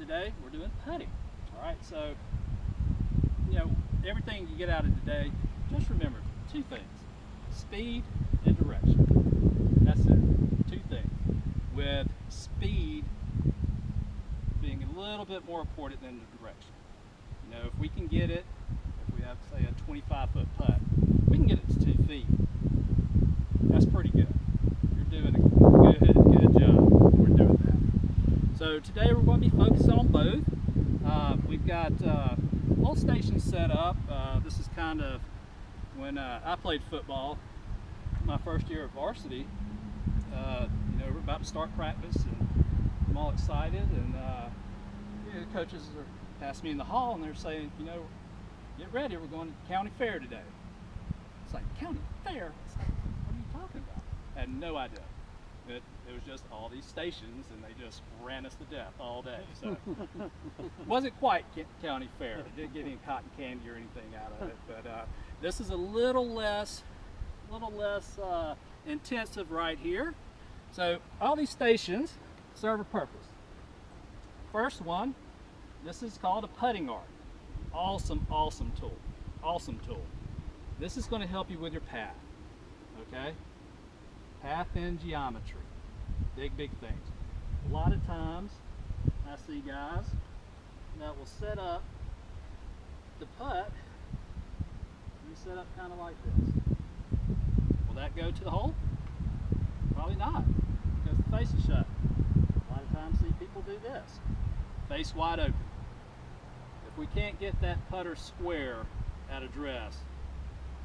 today we're doing putting. All right, so everything you get out of today, just remember two things: speed and direction. That's it. Two things. With speed being a little bit more important than the direction. If we can get it, if we have say a 25-foot putt, we can get it to 2 feet. That's pretty good. You're doing a good job. We're doing that. So today we're going to be focusing on both. We've got all stations set up. This is kind of when I played football, my first year of varsity. We're about to start practice, and I'm all excited. And the coaches are passing me in the hall, and they're saying, get ready, we're going to county fair today. It's like, county fair? It's like, what are you talking about? I had no idea. It was just all these stations, and they just ran us to death all day. So it wasn't quite county fair. I didn't get any cotton candy or anything out of it, but this is a little less intensive right here. So all these stations serve a purpose. First one, this is called a putting arc. Awesome tool. Awesome tool. This is going to help you with your path. Okay? Path and geometry. Big things. A lot of times I see guys that will set up the putt. You set up kind of like this. Will that go to the hole? Probably not, because the face is shut. A lot of times see people do this. Face wide open. If we can't get that putter square at address,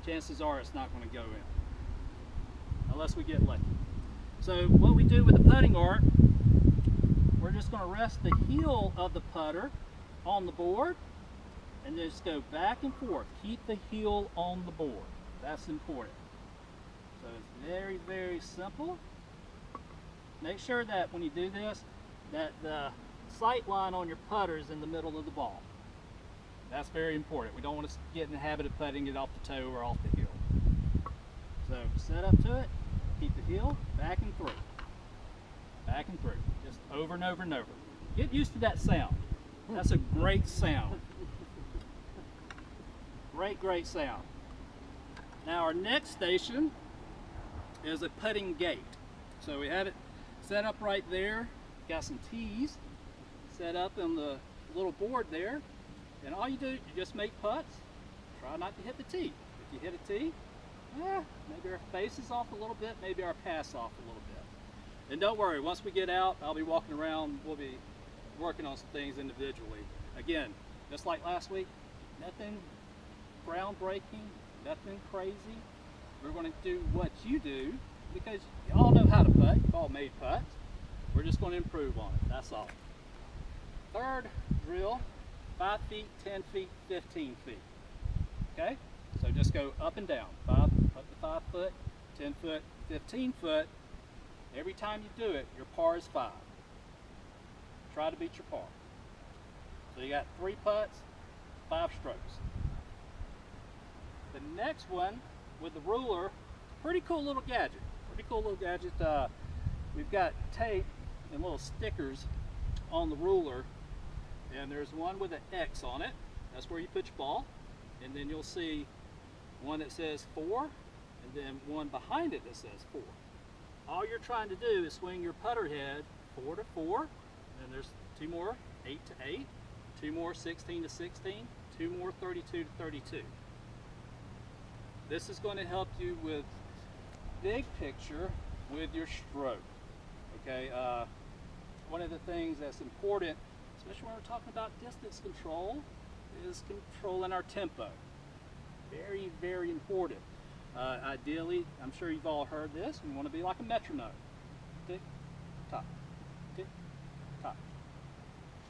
chances are it's not going to go in, unless we get lucky. So what we do with the putting arc, we're just going to rest the heel of the putter on the board and just go back and forth. Keep the heel on the board. That's important. So it's very simple. Make sure that when you do this, that the sight line on your putter is in the middle of the ball. That's very important. We don't want to get in the habit of putting it off the toe or off the heel. So set up to it, keep the heel back and through. Back and through. Just over and over and over. Get used to that sound. That's a great sound. Great sound. Now our next station is a putting gate. So we have it set up right there. Got some tees set up on the little board there. And all you do, you just make putts. Try not to hit the tee. If you hit a tee, maybe our face is off a little bit, maybe our pass off a little bit. And don't worry, once we get out, I'll be walking around, we'll be working on some things individually. Again, just like last week, nothing groundbreaking, nothing crazy. We're going to do what you do, because you all know how to putt. You've all made putts. We're just going to improve on it, that's all. Third drill, 5 feet, 10 feet, 15 feet. Okay? So just go up and down. Up to 5 foot, 10 foot, 15 foot. Every time you do it, your par is 5. Try to beat your par. So you got 3 putts, 5 strokes. The next one with the ruler, pretty cool little gadget. We've got tape and little stickers on the ruler, and there's one with an X on it. That's where you put your ball, and then you'll see one that says 4, and then one behind it that says 4. All you're trying to do is swing your putter head 4 to 4, and there's 2 more 8 to 8, 2 more 16 to 16, 2 more 32 to 32. This is going to help you with big picture with your stroke. Okay, one of the things that's important, especially when we're talking about distance control, is controlling our tempo. Very important. Ideally, I'm sure you've all heard this, we want to be like a metronome. Tick, tock, tick, tock.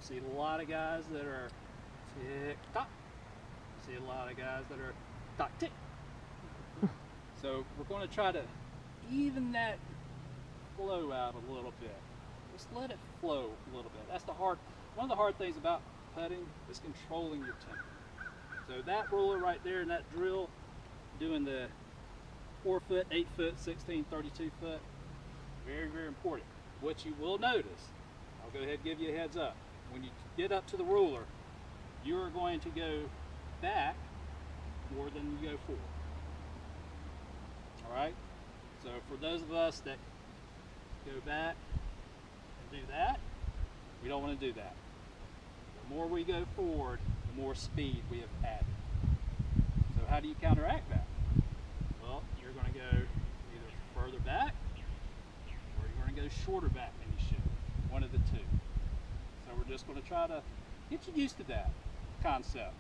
See a lot of guys that are tick, tock. See a lot of guys that are tock, tick. So we're going to try to even that flow out a little bit. Just let it flow a little bit. That's one of the hard things about putting is controlling your tempo. So that ruler right there and that drill, doing the 4 foot, 8 foot, 16, 32 foot, very important. What you will notice, I'll go ahead and give you a heads up. when you get up to the ruler, you are going to go back more than you go forward. All right? So for those of us that go back and do that, we don't want to do that. The more we go forward, the more speed we have added. So how do you counteract that? Well, you're going to go either further back or you're going to go shorter back than you should. One of the two. So we're just going to try to get you used to that concept.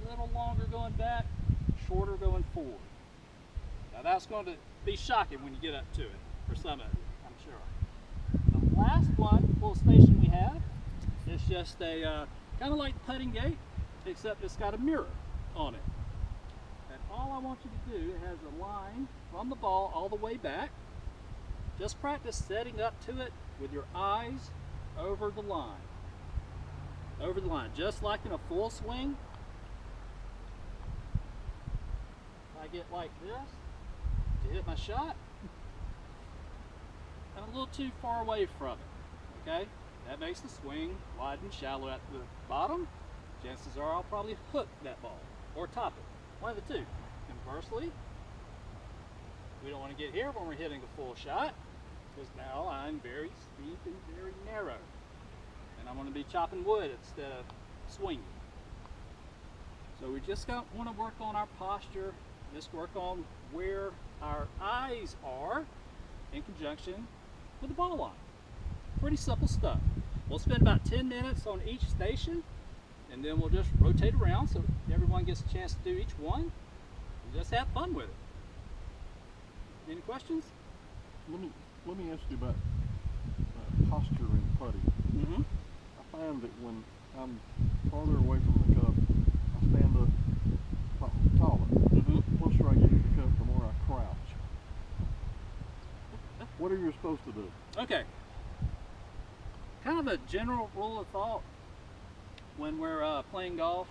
A little longer going back, shorter going forward. Now that's going to be shocking when you get up to it, for some of you, I'm sure. The last one, little station we have, is just a kind of like the putting gate, except it's got a mirror on it. And all I want you to do, it has a line from the ball all the way back. Just practice setting up to it with your eyes over the line. Over the line, just like in a full swing. If I get like this to hit my shot, I'm a little too far away from it, okay? That makes the swing wide and shallow at the bottom. Chances are I'll probably hook that ball or top it, one of the two. Conversely, we don't want to get here when we're hitting a full shot, because now I'm very steep and very narrow. And I'm going to be chopping wood instead of swinging. So we just want to work on our posture, just work on where our eyes are in conjunction with the ball line. Pretty simple stuff. We'll spend about 10 minutes on each station, and then we'll just rotate around so everyone gets a chance to do each one, and just have fun with it. Any questions? Let me ask you about posture in putting. Mm-hmm. I find that when I'm farther away from the cup, I stand up taller. Mm-hmm. The closer I get to the cup, the more I crouch. What are you supposed to do? Okay. Kind of a general rule of thought when we're playing golf,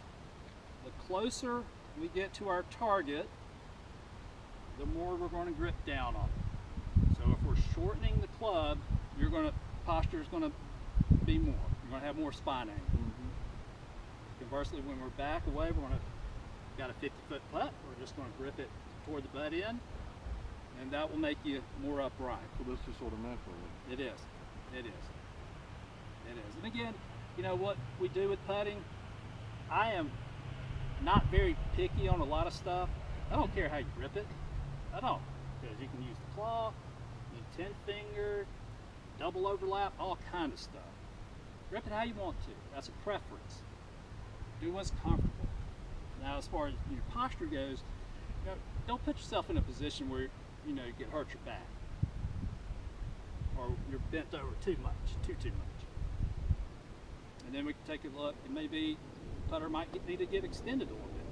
the closer we get to our target, the more we're going to grip down on it. So if we're shortening the club, posture is going to be more. You're going to have more spine angle. Mm-hmm. Conversely, when we're back away, got a 50-foot putt, we're just going to grip it toward the butt end, and that will make you more upright. So this is sort of natural. It is. It is. It is. And again, you know what we do with putting, I am not very picky on a lot of stuff. I don't care how you grip it. I don't. Because you can use the claw, use 10-finger, double overlap, all kind of stuff. Grip it how you want to. That's a preference. Do what's comfortable. Now, as far as your posture goes, don't put yourself in a position where you get hurt your back, or you're bent over too much. And then we can take a look, and maybe the putter might need to get extended a little bit.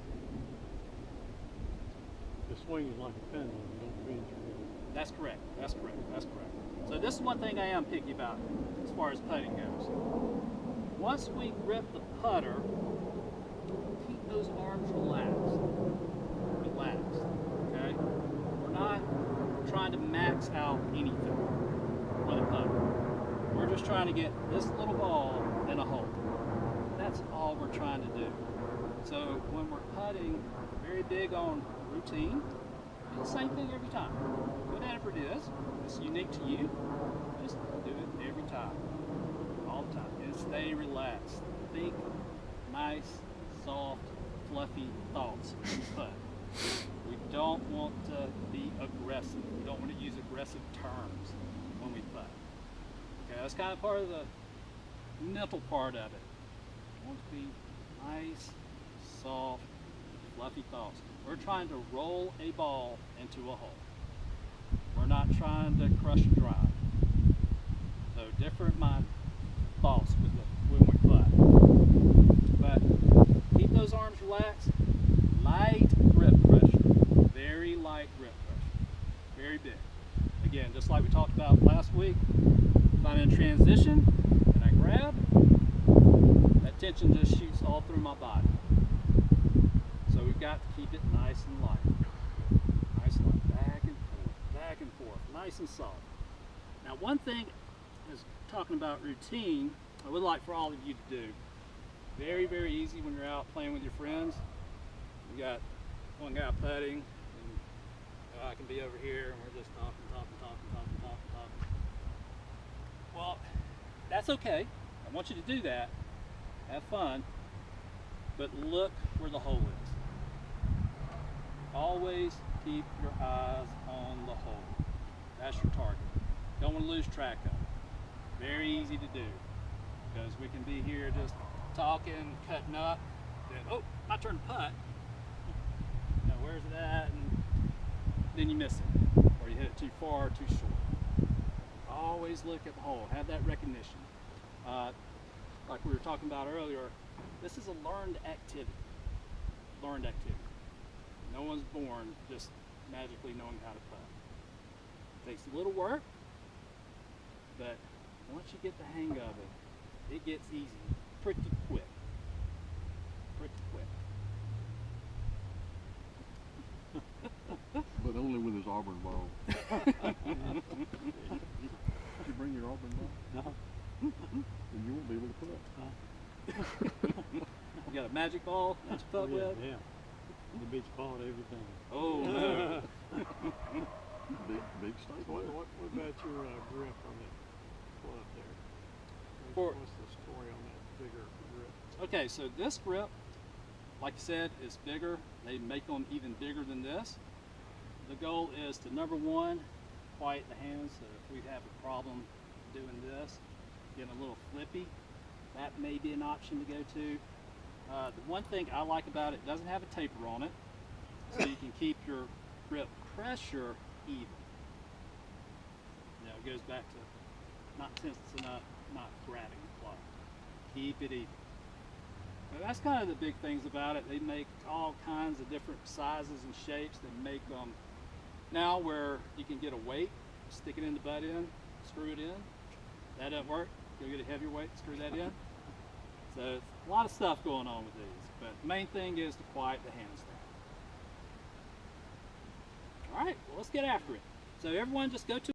The swing is like a pendulum. You don't bend your head. That's correct. That's correct. That's correct. So this is one thing I am picky about as far as putting goes. Once we grip the putter, keep those arms relaxed. Relaxed. Okay? We're not trying to max out anything with a putter. We're just trying to get this little ball in a hole. That's all we're trying to do. So when we're putting, we're very big on routine. Do the same thing every time. Whatever it is, it's unique to you. Just do it every time. All the time. And stay relaxed. Think nice, soft, fluffy thoughts when you putt. We don't want to be aggressive. We don't want to use aggressive terms when we putt. Okay, that's kind of part of the mental part of it. We want to be nice, soft, fluffy thoughts. We're trying to roll a ball into a hole. We're not trying to crush a drive. So different thoughts when we putt. But keep those arms relaxed. Light grip pressure. Very light grip pressure. Very big. Again, just like we talked about last week, if I'm in transition and I grab, that tension just shoots all through my body. So we've got to keep it nice and light. Nice and light. Back and forth. Nice and soft. Now one thing is talking about routine, I would like for all of you to do. Very, very easy when you're out playing with your friends. You got one guy putting, and I can be over here, and we're just talking. Well, that's okay. I want you to do that. Have fun. But look where the hole is. Always keep your eyes on the hole. That's your target. Don't want to lose track of it. Very easy to do, because we can be here just talking, cutting up, then, oh, my turn to putt. Now where's it at? And then you miss it, or you hit it too far or too short. Always look at the hole, have that recognition. Like we were talking about earlier, this is a learned activity. Learned activity. No one's born just magically knowing how to putt. It takes a little work, but once you get the hang of it, it gets easy pretty quick. Pretty quick. But only with his Auburn ball. Did you bring your Auburn ball? No. Then you won't be able to putt. You got a magic ball that you putt with? Yeah. The beach ball and everything. Oh no. Big stake. What about your grip on that club there? What's the story on that bigger grip? Okay, so this grip, like I said, is bigger. They make them even bigger than this. The goal is to, number one, quiet the hands. So if we have a problem doing this, getting a little flippy, that may be an option to go to. The one thing I like about it, doesn't have a taper on it, so you can keep your grip pressure even. Now it goes back to not tense enough, not grabbing the club. Keep it even. Now that's kind of the big things about it. They make all kinds of different sizes and shapes that make them now where you can get a weight, stick it in the butt end, screw it in. That doesn't work. Go get a heavier weight, screw that in. So a lot of stuff going on with these, but the main thing is to quiet the hands down. All right, well, let's get after it. So everyone just go to